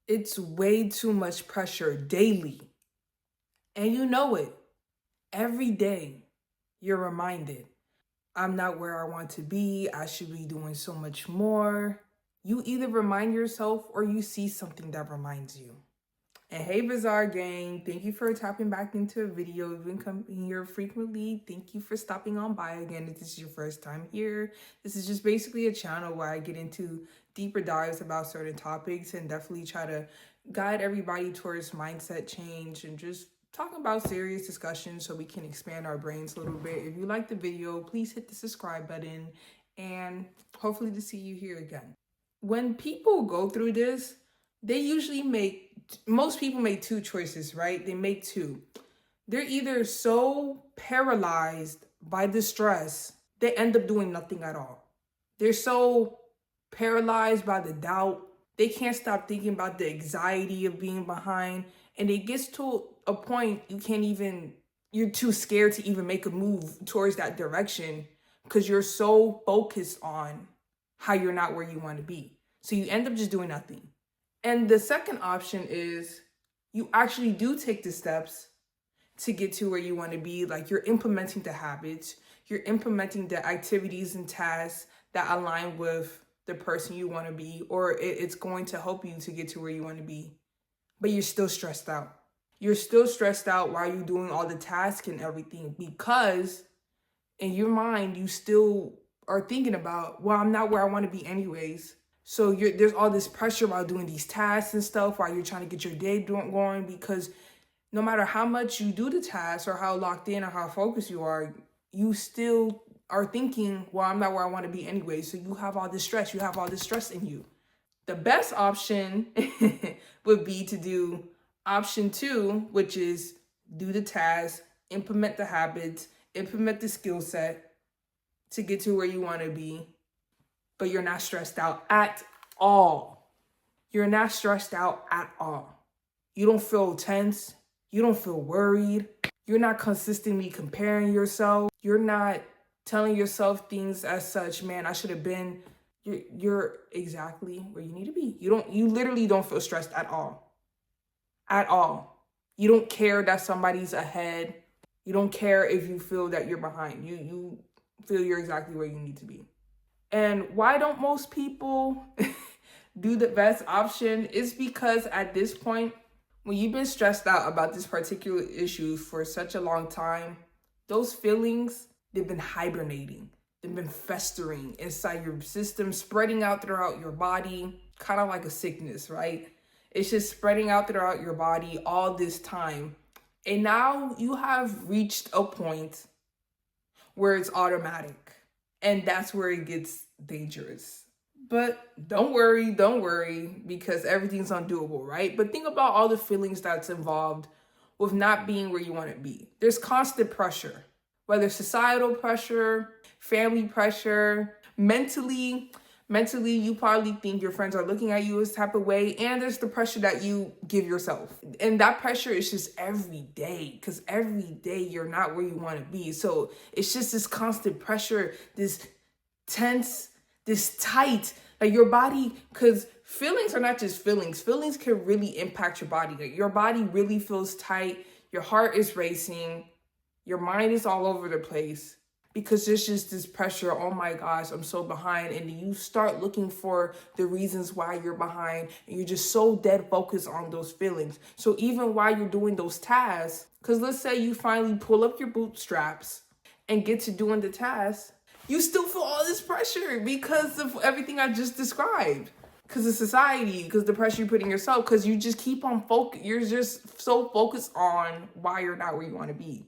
It's way too much pressure daily. And you know it. Every day, you're reminded, I'm not where I want to be. I should be doing so much more. You either remind yourself or you see something that reminds you. And hey, Bizarre Gang, thank you for tapping back into a video. You've been coming here frequently. Thank you for stopping on by again. If this is your first time here, this is just basically a channel where I get into deeper dives about certain topics and definitely try to guide everybody towards mindset change and just talking about serious discussions so we can expand our brains a little bit. If you like the video, please hit the subscribe button and hopefully to see you here again. When people go through this, most people make two choices, right? They make two. They're either so paralyzed by the stress, they end up doing nothing at all. They're so paralyzed by the doubt, they can't stop thinking about the anxiety of being behind. And it gets to a point you're too scared to even make a move towards that direction because you're so focused on how you're not where you want to be. So you end up just doing nothing. And the second option is you actually do take the steps to get to where you want to be. Like you're implementing the habits, you're implementing the activities and tasks that align with the person you want to be, or it's going to help you to get to where you want to be. But you're still stressed out. You're still stressed out while you're doing all the tasks and everything because in your mind, you still are thinking about, well, I'm not where I want to be anyways. So there's all this pressure about doing these tasks and stuff while you're trying to get your day going because no matter how much you do the tasks or how locked in or how focused you are, you still are thinking, well, I'm not where I want to be anyway. So you have all this stress. You have all this stress in you. The best option would be to do option 2, which is do the tasks, implement the habits, implement the skill set to get to where you want to be. But you're not stressed out at all. You're not stressed out at all. You don't feel tense. You don't feel worried. You're not consistently comparing yourself. You're not telling yourself things as such, man, I should have been. You're exactly where you need to be. You literally don't feel stressed at all. At all. You don't care that somebody's ahead. You don't care if you feel that you're behind. You feel you're exactly where you need to be. And why don't most people do the best option? Is because at this point, when you've been stressed out about this particular issue for such a long time, those feelings, they've been hibernating. They've been festering inside your system, spreading out throughout your body, kind of like a sickness, right? It's just spreading out throughout your body all this time. And now you have reached a point where it's automatic. And that's where it gets dangerous. But don't worry, because everything's undoable, right? But think about all the feelings that's involved with not being where you want to be. There's constant pressure, whether societal pressure, family pressure, mentally, you probably think your friends are looking at you this type of way. And there's the pressure that you give yourself. And that pressure is just every day, because every day you're not where you want to be. So it's just this constant pressure, this tense, this tight, like your body, because feelings are not just feelings. Feelings can really impact your body. Like your body really feels tight. Your heart is racing. Your mind is all over the place. Because there's just this pressure, oh my gosh, I'm so behind. And you start looking for the reasons why you're behind. And you're just so dead focused on those feelings. So even while you're doing those tasks, because let's say you finally pull up your bootstraps and get to doing the task, you still feel all this pressure because of everything I just described. Because of society, because the pressure you're putting yourself, because you just keep on focus. You're just so focused on why you're not where you want to be.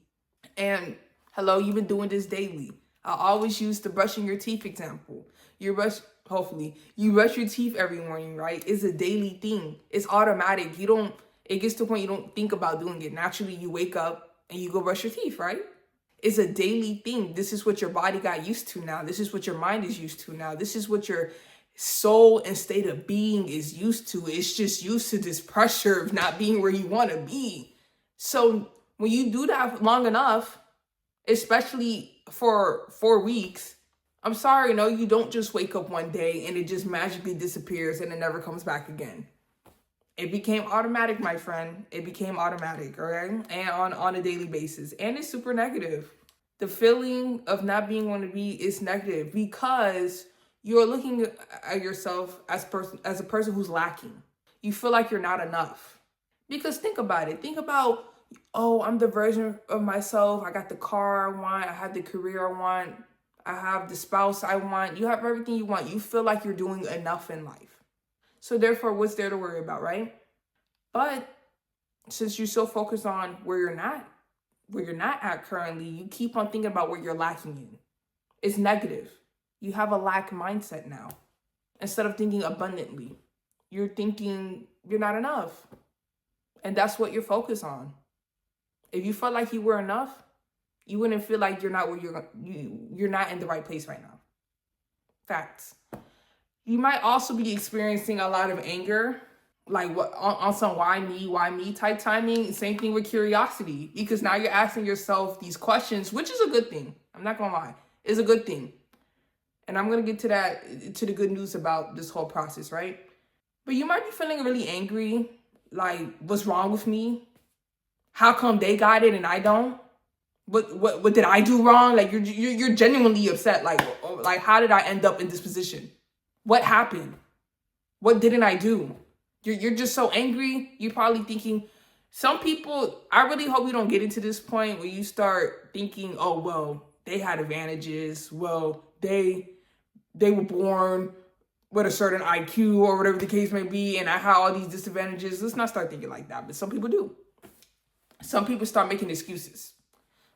And hello, you've been doing this daily. I always use the brushing your teeth example. You brush your teeth every morning, right? It's a daily thing. It's automatic. It gets to a point you don't think about doing it. Naturally, you wake up and you go brush your teeth, right? It's a daily thing. This is what your body got used to now. This is what your mind is used to now. This is what your soul and state of being is used to. It's just used to this pressure of not being where you want to be. So when you do that long enough, especially for 4 weeks, I'm sorry, no, you don't just wake up one day and it just magically disappears and it never comes back again. It became automatic, my friend. It became automatic, okay? And on a daily basis. And it's super negative. The feeling of not being want to be is negative because you're looking at yourself as a person who's lacking. You feel like you're not enough. Because think about it. Think about, oh, I'm the version of myself. I got the car I want. I have the career I want. I have the spouse I want. You have everything you want. You feel like you're doing enough in life. So therefore, what's there to worry about, right? But since you're so focused on where you're not at currently, you keep on thinking about what you're lacking in. It's negative. You have a lack mindset now. Instead of thinking abundantly, you're thinking you're not enough. And that's what you're focused on. If you felt like you were enough, you wouldn't feel like you're not where you're not in the right place right now. Facts. You might also be experiencing a lot of anger, like what on some why me type timing. Same thing with curiosity, because now you're asking yourself these questions, which is a good thing. I'm not gonna lie, it's a good thing. And I'm gonna get to the good news about this whole process, right? But you might be feeling really angry, like, what's wrong with me? How come they got it and I don't? What did I do wrong? Like you're genuinely upset. Like how did I end up in this position? What happened? What didn't I do? You're just so angry. You're probably thinking, some people, I really hope you don't get into this point where you start thinking, oh, well, they had advantages. Well, they were born with a certain IQ or whatever the case may be, and I had all these disadvantages. Let's not start thinking like that, but some people do. Some people start making excuses.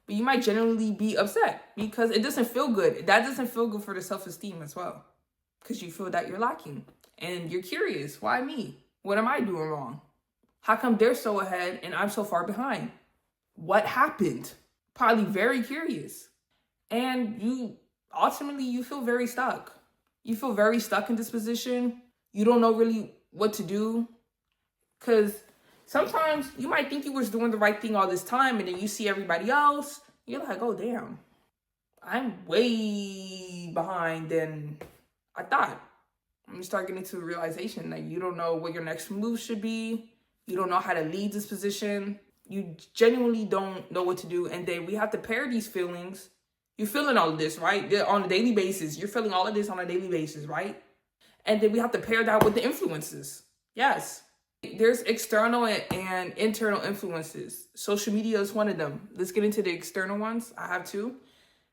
But you might genuinely be upset because it doesn't feel good. That doesn't feel good for the self-esteem as well, because you feel that you're lacking. And you're curious, why me? What am I doing wrong? How come they're so ahead and I'm so far behind? What happened? Probably very curious. And you feel very stuck. You feel very stuck in this position. You don't know really what to do. Because sometimes you might think you was doing the right thing all this time, and then you see everybody else. You're like, oh, damn. I'm way behind than I thought. You start getting to the realization that you don't know what your next move should be. You don't know how to lead this position. You genuinely don't know what to do. And then we have to pair these feelings. You're feeling all of this, right? On a daily basis. You're feeling all of this on a daily basis, right? And then we have to pair that with the influences. Yes. There's external and internal influences. Social media is one of them. Let's get into the external ones. I have two.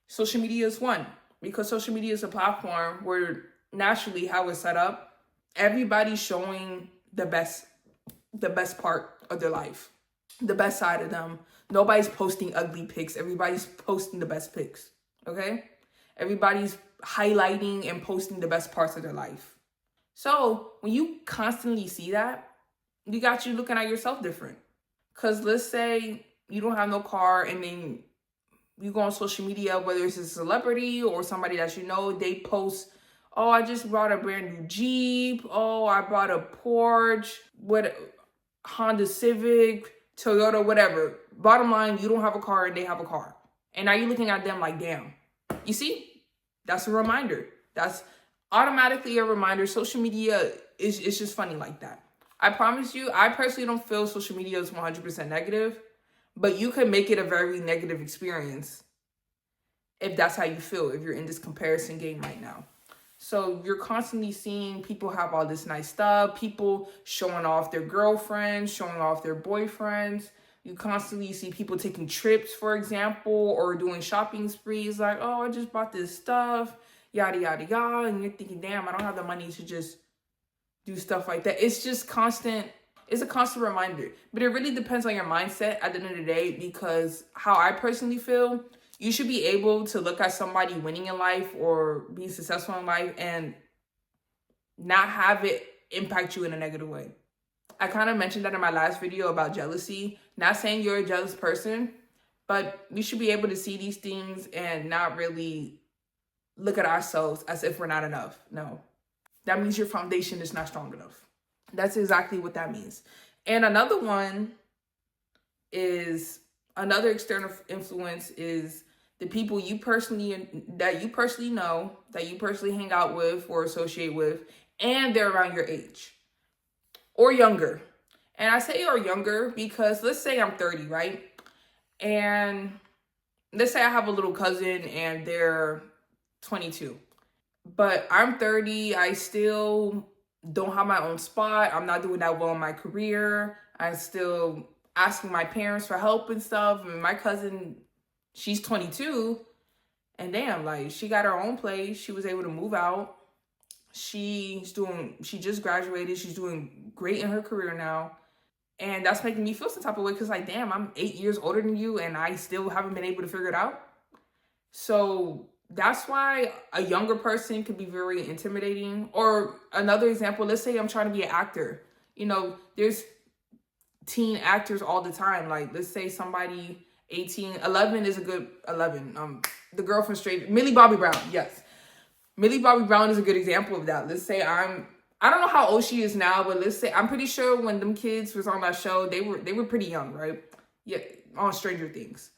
Social media is one, because social media is a platform where naturally how it's set up, everybody's showing the best part of their life, the best side of them. Nobody's posting ugly pics. Everybody's posting the best pics. Okay? Everybody's highlighting and posting the best parts of their life. So when you constantly see that, you got you looking at yourself different. Because let's say you don't have no car, and then you go on social media, whether it's a celebrity or somebody that you know, they post, oh, I just bought a brand new Jeep. Oh, I bought a Porsche, Honda Civic, Toyota, whatever. Bottom line, you don't have a car and they have a car. And now you're looking at them like, damn. You see? That's a reminder. That's automatically a reminder. Social media is just funny like that. I promise you, I personally don't feel social media is 100% negative, but you can make it a very negative experience if that's how you feel, if you're in this comparison game right now. So you're constantly seeing people have all this nice stuff, people showing off their girlfriends, showing off their boyfriends. You constantly see people taking trips, for example, or doing shopping sprees like, oh, I just bought this stuff, yada, yada, yada. And you're thinking, damn, I don't have the money to just do stuff like that. It's just constant. It's a constant reminder. But it really depends on your mindset at the end of the day, because how I personally feel, you should be able to look at somebody winning in life or being successful in life and not have it impact you in a negative way. I kind of mentioned that in my last video about jealousy. Not saying you're a jealous person, but we should be able to see these things and not really look at ourselves as if we're not enough. No, that means your foundation is not strong enough. That's exactly what that means. And another external influence is the people that you personally know, that you personally hang out with or associate with, and they're around your age or younger. And I say or younger because let's say I'm 30, right? And let's say I have a little cousin and they're 22. But I'm 30, I still don't have my own spot. I'm not doing that well in my career. I'm still asking my parents for help and stuff. And my cousin, she's 22. And damn, like, she got her own place. She was able to move out. She just graduated. She's doing great in her career now. And that's making me feel some type of way because, like, damn, I'm 8 years older than you and I still haven't been able to figure it out. So that's why a younger person could be very intimidating. Or another example, let's say I'm trying to be an actor. You know, there's teen actors all the time. Like, let's say somebody 18, 11 is a good 11. The girl from Millie Bobby Brown. Yes. Millie Bobby Brown is a good example of that. Let's say I don't know how old she is now, but let's say I'm pretty sure when them kids was on that show, they were pretty young, right? Yeah, on Stranger Things.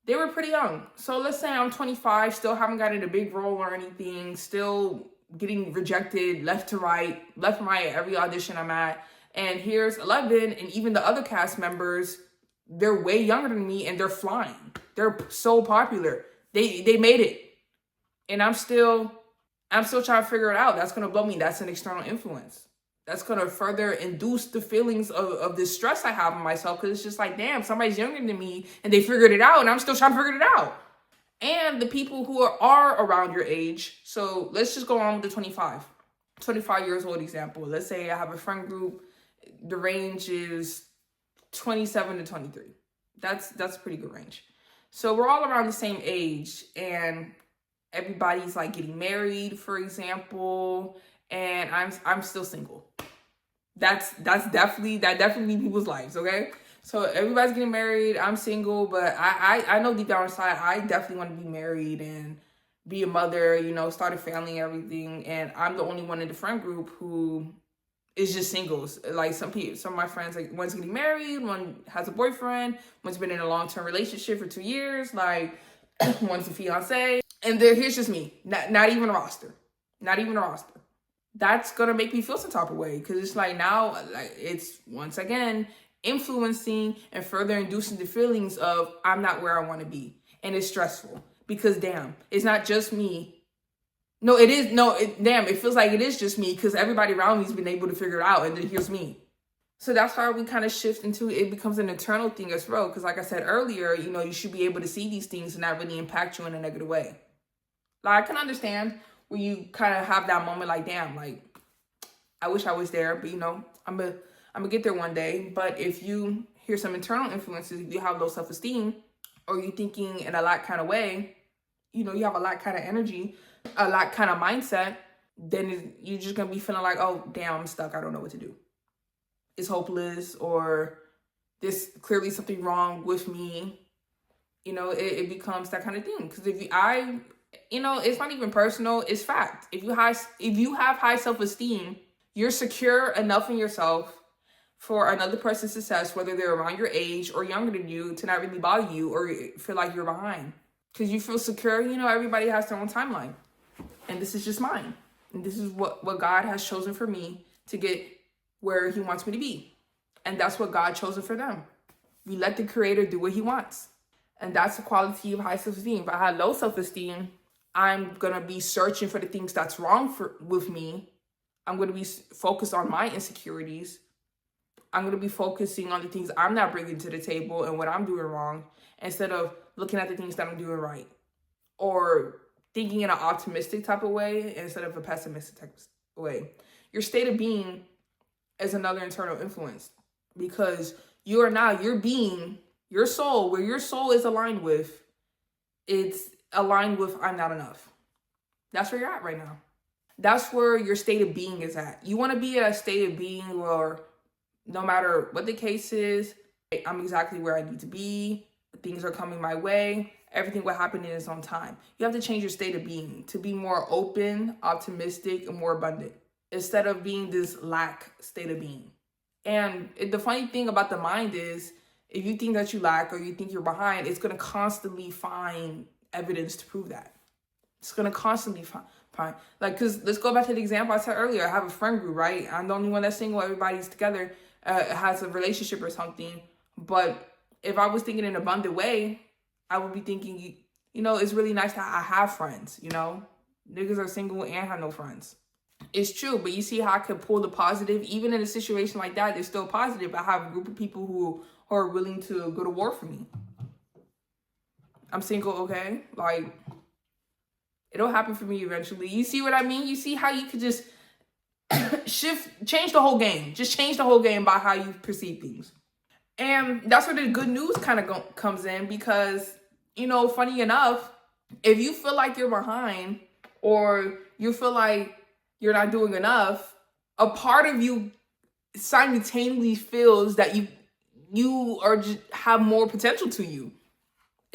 They were pretty young. So let's say I'm 25, still haven't gotten a big role or anything, still getting rejected left and right at every audition I'm at. And here's 11, and even the other cast members, they're way younger than me and they're flying. They're so popular. They made it. And I'm still trying to figure it out. That's going to blow me. That's an external influence. That's going to further induce the feelings of this stress I have on myself because it's just like, damn, somebody's younger than me and they figured it out and I'm still trying to figure it out. And the people who are around your age. So let's just go on with the 25 years old example. Let's say I have a friend group. The range is 27 to 23. That's a pretty good range. So we're all around the same age and everybody's like getting married, for example, and I'm still single. That definitely people's lives, okay? So everybody's getting married, I'm single, but I know deep down inside I definitely want to be married and be a mother, you know, start a family and everything, and I'm the only one in the friend group who is just singles. Like some of my friends, like one's getting married, one has a boyfriend, one's been in a long-term relationship for 2 years, like one's a fiance. And here's just me, not even a roster. That's going to make me feel some type of way because it's like now, like it's once again influencing and further inducing the feelings of I'm not where I want to be. And it's stressful because damn, it's not just me. No, it is. No, it feels like it is just me because everybody around me has been able to figure it out. And then here's me. So that's why we kind of shift into it becomes an internal thing as well. Because like I said earlier, you know, you should be able to see these things and not really impact you in a negative way. Like I can understand when you kind of have that moment like, damn, like I wish I was there, but you know, I'm gonna get there one day. But if you hear some internal influences, if you have low self-esteem or you thinking in a lot kind of way, you know, you have a lot kind of energy, a lot kind of mindset, then you're just gonna be feeling like, oh damn, I'm stuck, I don't know what to do. It's hopeless, or there's clearly something wrong with me. You know, it becomes that kind of thing. Because you know, it's not even personal, it's fact. If you have high self-esteem, you're secure enough in yourself for another person's success, whether they're around your age or younger than you, to not really bother you or feel like you're behind. Because you feel secure, you know, everybody has their own timeline. And this is just mine. And this is what God has chosen for me to get where he wants me to be. And that's what God chosen for them. We let the creator do what he wants. And that's the quality of high self-esteem. If I had low self-esteem, I'm going to be searching for the things that's wrong with me. I'm going to be focused on my insecurities. I'm going to be focusing on the things I'm not bringing to the table and what I'm doing wrong, instead of looking at the things that I'm doing right, or thinking in an optimistic type of way instead of a pessimistic type of way. Your state of being is another internal influence, because your being, your soul, where your soul is aligned with, it's aligned with I'm not enough. That's where you're at right now. That's where your state of being is at. You want to be at a state of being where no matter what the case is, I'm exactly where I need to be. Things are coming my way. Everything will happen in its own time. You have to change your state of being to be more open, optimistic, and more abundant, instead of being this lack state of being. And the funny thing about the mind is, if you think that you lack or you think you're behind, it's going to constantly find evidence to prove that. It's going to constantly find. Like, because let's go back to the example I said earlier. I have a friend group, right? I'm the only one that's single. Everybody's together. has a relationship or something. But if I was thinking in an abundant way, I would be thinking, it's really nice that I have friends, Niggas are single and have no friends. It's true, but you see how I could pull the positive? Even in a situation like that, there's still positive. I have a group of people who are willing to go to war for me. I'm single, okay? Like, it'll happen for me eventually. You see what I mean? You see how you could just change the whole game. Just change the whole game by how you perceive things. And that's where the good news kind of comes in because, funny enough, if you feel like you're behind or you feel like you're not doing enough, a part of you simultaneously feels that you are just have more potential to you.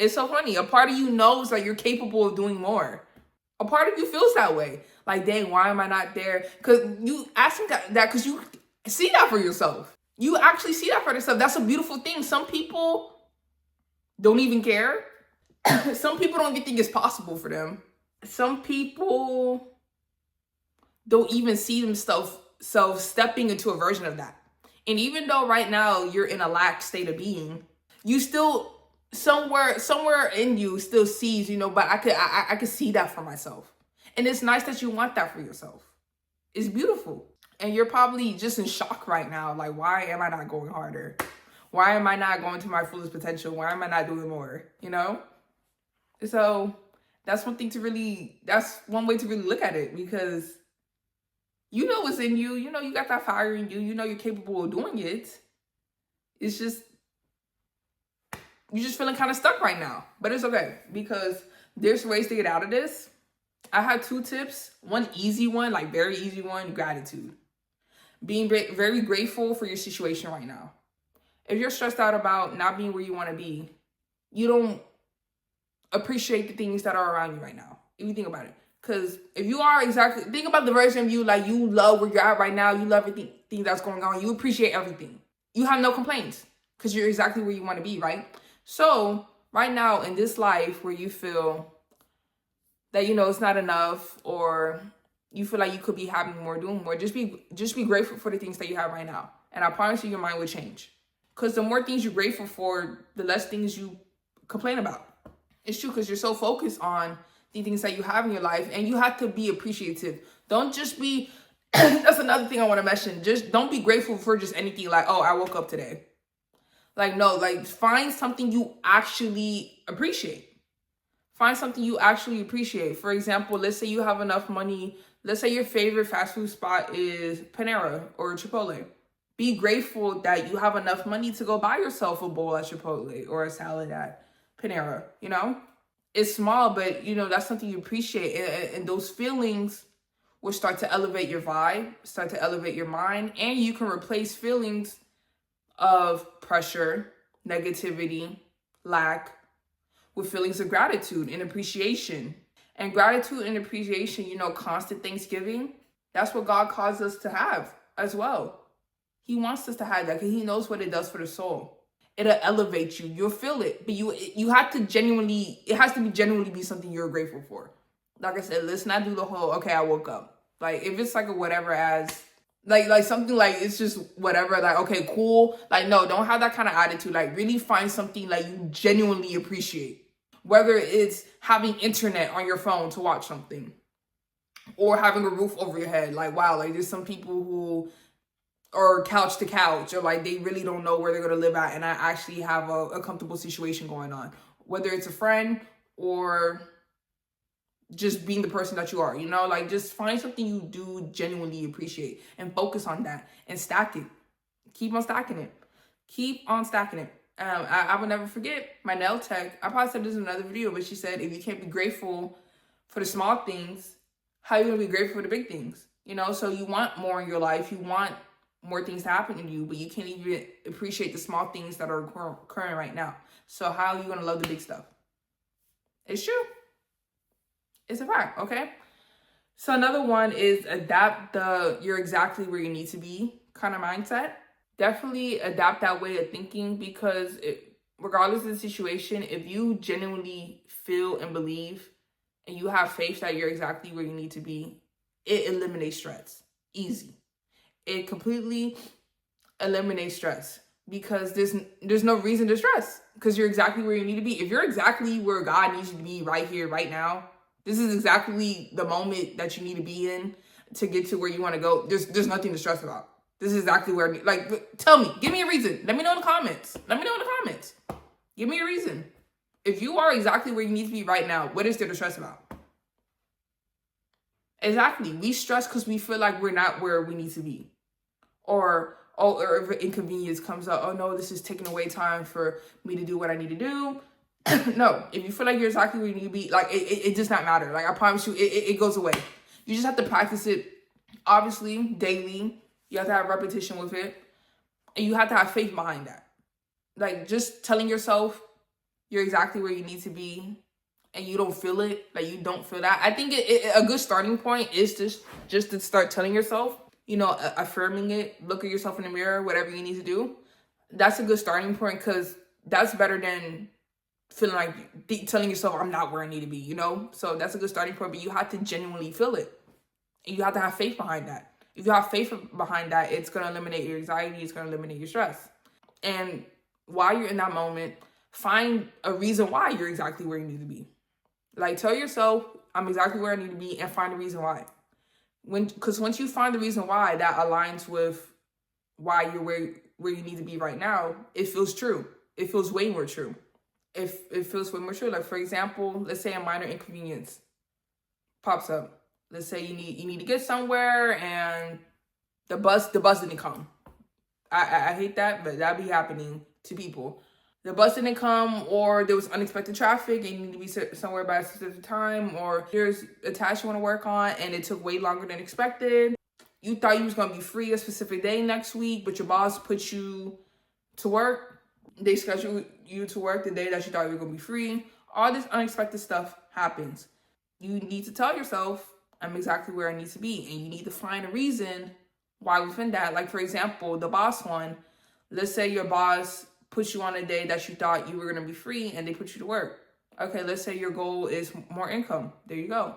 It's so funny. A part of you knows that you're capable of doing more. A part of you feels that way. Like, dang, why am I not there? Because you asking that because you see that for yourself. You actually see that for yourself. That's a beautiful thing. Some people don't even care. Some people don't even think it's possible for them. Some people don't even see themselves stepping into a version of that. And even though right now you're in a lack state of being, you still somewhere in you still sees, but I could see that for myself. And it's nice that you want that for yourself. It's beautiful. And you're probably just in shock right now. Like, why am I not going harder? Why am I not going to my fullest potential? Why am I not doing more? So that's one way to really look at it, because what's in you. You got that fire in you. You're capable of doing it. It's just, you're just feeling kind of stuck right now. But it's okay, because there's ways to get out of this. I have 2 tips. One easy one, like very easy one, gratitude. Being very grateful for your situation right now. If you're stressed out about not being where you want to be, you don't appreciate the things that are around you right now. If you think about it. Because if you are think about the version of you, like you love where you're at right now, you love everything that's going on, you appreciate everything. You have no complaints because you're exactly where you want to be, right? So right now in this life where you feel that, it's not enough, or you feel like you could be having more, doing more, just be grateful for the things that you have right now. And I promise you, your mind will change. Because the more things you're grateful for, the less things you complain about. It's true, because you're so focused on the things that you have in your life, and you have to be appreciative. Don't just be, that's another thing I want to mention. Just don't be grateful for just anything like, oh, I woke up today. Like, no, like find something you actually appreciate. Find something you actually appreciate. For example, let's say you have enough money. Let's say your favorite fast food spot is Panera or Chipotle. Be grateful that you have enough money to go buy yourself a bowl at Chipotle or a salad at Panera, It's small, but, that's something you appreciate. And those feelings will start to elevate your vibe, start to elevate your mind, and you can replace feelings of pressure, negativity, lack, with feelings of gratitude and appreciation. And gratitude and appreciation, constant thanksgiving, that's what God calls us to have as well. He wants us to have that because he knows what it does for the soul. It'll elevate you. You'll feel it. But you have to it has to genuinely be something you're grateful for. Like I said, let's not do the whole, okay, I woke up. Like, if it's like a whatever as, like something like it's just whatever, like, okay, cool. Like, no, don't have that kind of attitude. Like, really find something like you genuinely appreciate. Whether it's having internet on your phone to watch something, or having a roof over your head. Like, wow, like there's some people who are couch to couch, or like they really don't know where they're going to live at, and I actually have a comfortable situation going on. Whether it's a friend or just being the person that you are, like just find something you do genuinely appreciate and focus on that and stack it. Keep on stacking it. Keep on stacking it. I will never forget my nail tech. I probably said this in another video, but she said, if you can't be grateful for the small things, how are you going to be grateful for the big things? So you want more in your life. You want more things to happen to you, but you can't even appreciate the small things that are occurring right now. So how are you going to love the big stuff? It's true. It's a fact, okay? So another one is adapt you're exactly where you need to be kind of mindset. Definitely adapt that way of thinking, because regardless of the situation, if you genuinely feel and believe and you have faith that you're exactly where you need to be, it eliminates stress. Easy. It completely eliminate stress, because there's no reason to stress, because you're exactly where you need to be. If you're exactly where God needs you to be right here, right now, this is exactly the moment that you need to be in to get to where you want to go. There's nothing to stress about. This is exactly where, like, tell me, give me a reason. Let me know in the comments. Let me know in the comments. Give me a reason. If you are exactly where you need to be right now, what is there to stress about? Exactly. We stress because we feel like we're not where we need to be. Or if an inconvenience comes up, oh no, this is taking away time for me to do what I need to do. No, if you feel like you're exactly where you need to be, like, it does not matter. Like, I promise you, it goes away. You just have to practice it, obviously, daily. You have to have repetition with it. And you have to have faith behind that. Like, just telling yourself you're exactly where you need to be and you don't feel it, like, you don't feel that. I think a good starting point is just to start telling yourself, you know, affirming it, look at yourself in the mirror, whatever you need to do. That's a good starting point, because that's better than feeling like telling yourself, I'm not where I need to be, you know? So that's a good starting point, but you have to genuinely feel it. And you have to have faith behind that. If you have faith behind that, it's going to eliminate your anxiety. It's going to eliminate your stress. And while you're in that moment, find a reason why you're exactly where you need to be. Like, tell yourself, I'm exactly where I need to be, and find a reason why. Because once you find the reason why that aligns with why you're where you need to be right now, it feels true. It feels way more true. It feels way more true. Like, for example, let's say a minor inconvenience pops up. Let's say you need to get somewhere and the bus didn't come. I hate that, but that be happening to people. The bus didn't come, or there was unexpected traffic and you need to be somewhere by a specific time, or there's a task you want to work on and it took way longer than expected. You thought you was going to be free a specific day next week, but your boss put you to work. They scheduled you to work the day that you thought you were going to be free. All this unexpected stuff happens. You need to tell yourself, I'm exactly where I need to be. And you need to find a reason why within that. Like, for example, the boss one. Let's say your boss puts you on a day that you thought you were going to be free and they put you to work. Okay, let's say your goal is more income. There you go.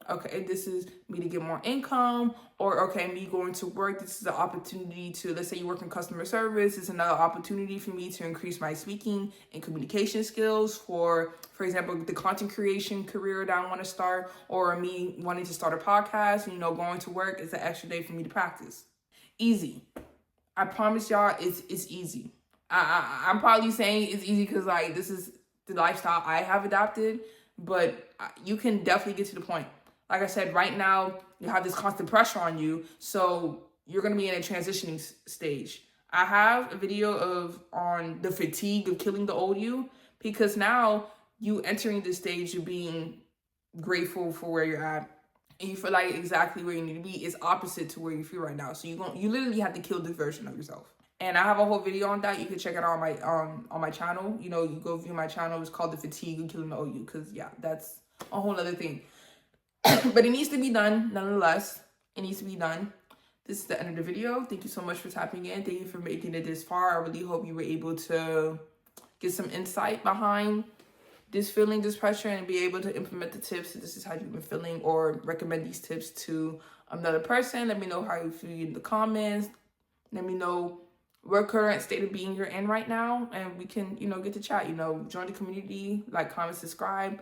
Okay, this is me to get more income, or okay, me going to work. This is an opportunity to, let's say you work in customer service. It's another opportunity for me to increase my speaking and communication skills for example, the content creation career that I want to start, or me wanting to start a podcast, you know, going to work is an extra day for me to practice. Easy. I promise y'all, it's easy. I'm probably saying it's easy because, like, this is the lifestyle I have adopted, but you can definitely get to the point. Like I said, right now, you have this constant pressure on you, so you're going to be in a transitioning stage. I have a video on the fatigue of killing the old you, because now you entering the stage of being grateful for where you're at, and you feel like exactly where you need to be is opposite to where you feel right now. So you literally have to kill this version of yourself. And I have a whole video on that. You can check it out on my channel. You know, you go view my channel. It's called The Fatigue of Killing the Old You, because, yeah, that's a whole other thing. But it needs to be done, nonetheless. It needs to be done. This is the end of the video. Thank you so much for tapping in. Thank you for making it this far. I really hope you were able to get some insight behind this feeling, this pressure, and be able to implement the tips if this is how you've been feeling, or recommend these tips to another person. Let me know how you feel in the comments. Let me know what current state of being you're in right now, and we can, you know, get to chat. You know, join the community, like, comment, subscribe.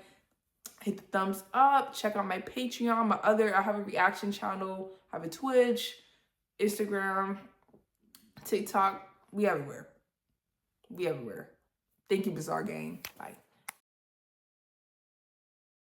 Hit the thumbs up. Check out my Patreon, I have a reaction channel, I have a Twitch, Instagram, TikTok. We everywhere. Thank you, Bizarre Gang. Bye.